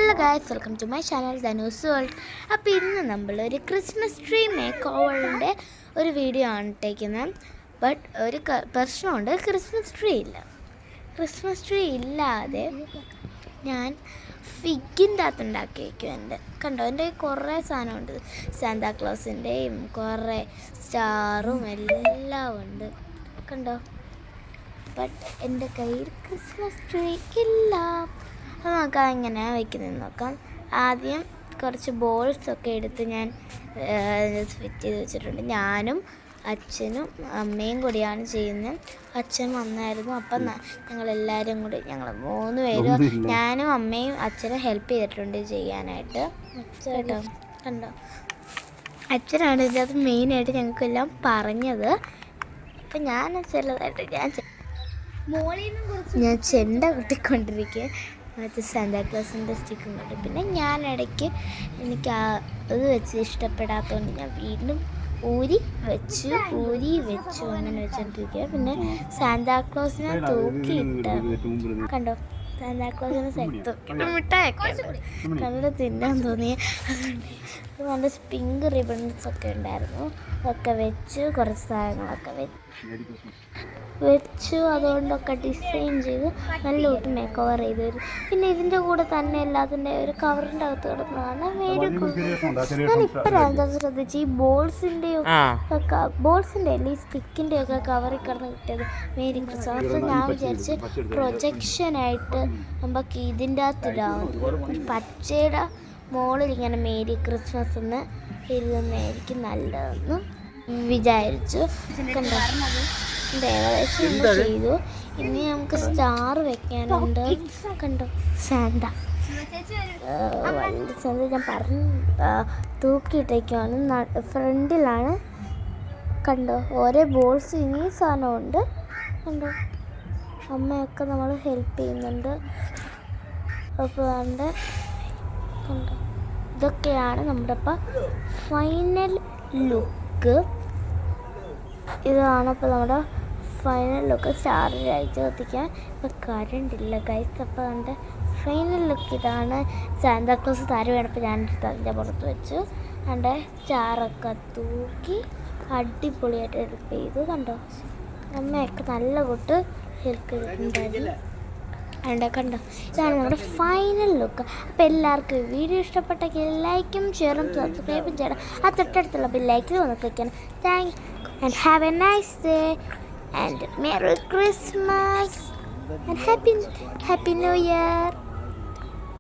Hello guys, welcome to my channel Dhanus world. അപ്പോൾ ഇന്ന് നമ്മളൊരു ക്രിസ്മസ് ട്രീ മേക്ക് ഓവറിൻ്റെ ഒരു വീഡിയോ ആണ് ഇട്ടേക്കുന്നത്. ബട്ട് ഒരു പ്രശ്നമുണ്ട്, ക്രിസ്മസ് ട്രീ ഇല്ലാതെ ഞാൻ ഫിഗിൻ്റെ അകത്ത് ഉണ്ടാക്കി വയ്ക്കും. കണ്ടോ, എൻ്റെ കുറേ സാധനമുണ്ട്. സാന്താക്ലോസിൻ്റെയും കുറേ സ്റ്റാറും എല്ലാം ഉണ്ട്, കണ്ടോ. ബട്ട് എൻ്റെ കയ്യിൽ ക്രിസ്മസ് ട്രീ ഇല്ല. അപ്പോൾ നമുക്ക് എങ്ങനെയാണ് വയ്ക്കുന്നതെന്ന് നോക്കാം. ആദ്യം കുറച്ച് ബോൾസൊക്കെ എടുത്ത് ഞാൻ ഫിറ്റ് ചെയ്ത് വെച്ചിട്ടുണ്ട്. ഞാനും അച്ഛനും അമ്മയും കൂടിയാണ് ചെയ്യുന്നത്. അച്ഛൻ വന്നായിരുന്നു. അപ്പം ഞങ്ങളെല്ലാവരും കൂടി, ഞങ്ങൾ 3 പേരും, ഞാനും അമ്മയും അച്ഛനും ഹെൽപ്പ് ചെയ്തിട്ടുണ്ട് ചെയ്യാനായിട്ട് കേട്ടോ. കണ്ടോ, അച്ഛനാണ് ഇതിനകത്ത് മെയിനായിട്ട് ഞങ്ങൾക്കെല്ലാം പറഞ്ഞത്. അപ്പം ഞാൻ ചെറുതായിട്ട് ഞാൻ ചെണ്ട കൊട്ടിക്കൊണ്ടിരിക്കുക മറ്റേ സാന്താക്ലോസിൻ്റെ സ്റ്റിക്കും കൊണ്ട്. പിന്നെ ഞാൻ ഇടയ്ക്ക് എനിക്ക് അത് വെച്ച് ഇഷ്ടപ്പെടാത്തതുകൊണ്ട് ഞാൻ വീണ്ടും ഊരി വെച്ചു അങ്ങനെ വെച്ചോണ്ടിരിക്കുക. പിന്നെ സാന്താക്ലോസിനെ തൂക്കിയിട്ട് കണ്ടോ, സാന്താക്ലോസിനെ തൂക്കിയിട്ട് മിഠായൊക്കെ കണ്ടിട്ട് തിന്നാൻ തോന്നി. അതുകൊണ്ട് നല്ല പിങ്ക് റിബൺസൊക്കെ ഉണ്ടായിരുന്നു. അതൊക്കെ വെച്ച് കുറച്ച് സാധനങ്ങളൊക്കെ വെച്ചു അതുകൊണ്ടൊക്കെ ഡിസൈൻ ചെയ്ത് നല്ല കൂട്ട് മേക്ക് ഓവർ ചെയ്ത് വരും. പിന്നെ ഇതിൻ്റെ കൂടെ തന്നെ എല്ലാത്തിൻ്റെ ഒരു കവറിൻ്റെ അകത്ത് കിടന്നതാണ് മേരി ക്രിസ്മസ്. ഞാൻ ഇപ്പോഴാണ് ശ്രദ്ധിച്ച് ഈ ബോൾസിൻ്റെ അല്ലേ ഈ സ്റ്റിക്കിൻ്റെ ഒക്കെ കവറിൽ കിടന്ന് കിട്ടിയത് മേരി ക്രിസ്മസ്. അപ്പോൾ ഞാൻ വിചാരിച്ച് പ്രൊജക്ഷനായിട്ട് നമുക്ക് ഇതിൻ്റെ അകത്തിടാവും, പച്ചയുടെ മോളിൽ ഇങ്ങനെ മേരി ക്രിസ്മസ് എന്ന് എഴുതുന്നതായിരിക്കും നല്ലതെന്ന് വിചാരിച്ചു. കണ്ടോ, ഏകദേശം ചെയ്തു. ഇനി നമുക്ക് സ്റ്റാർ വെക്കാനുണ്ട്. കണ്ടോ, സാന്ത ഞാൻ പറഞ്ഞു തൂക്കിയിട്ടേക്കാണ്. ഫ്രണ്ടിലാണ് കണ്ടോ ഓരോ ബോൾസ്. ഇനി സാധനമുണ്ട് കണ്ടോ, അമ്മയൊക്കെ നമ്മൾ ഹെൽപ്പ് ചെയ്യുന്നുണ്ട്. അപ്പോൾ കണ്ടോ, ഇതൊക്കെയാണ് നമ്മുടെ ഇപ്പം ഫൈനൽ ലുക്ക്. ഇതാണ് അപ്പോൾ നമ്മുടെ ഫൈനൽ ലുക്ക്. സ്റ്റാർ അയച്ച് കത്തിക്കാൻ ഇപ്പോൾ കറണ്ടില്ല ഗൈസ്. അപ്പോൾ നമ്മുടെ ഫൈനൽ ലുക്ക് ഇതാണ്. സാന്താക്ലോസ് താരം വേണപ്പോൾ ഞാനെടുത്ത് അതിൻ്റെ പുറത്ത് വെച്ചു. എൻ്റെ സ്റ്റാറൊക്കെ തൂക്കി അടിപൊളിയായിട്ട് ഹെൽപ്പ് ചെയ്തു. കണ്ടോ, അമ്മയൊക്കെ നല്ല കൂട്ട് ഹെൽപ്പ് ചെയ്തിട്ടുണ്ടായിരുന്നു. കണ്ടോ, ഇതാണ് നമ്മുടെ ഫൈനൽ ലുക്ക്. അപ്പോൾ എല്ലാവർക്കും വീഡിയോ ഇഷ്ടപ്പെട്ടെങ്കിൽ ലൈക്കും ഷെയറും സബ്സ്ക്രൈബും ചെയ്യണം. ആ തൊട്ടടുത്തുള്ള ബെല്ലൈക്കൻ ഒന്ന് ക്ലിക്ക് ചെയ്യണം. Thank and have a nice day and Merry Christmas and Happy New Year.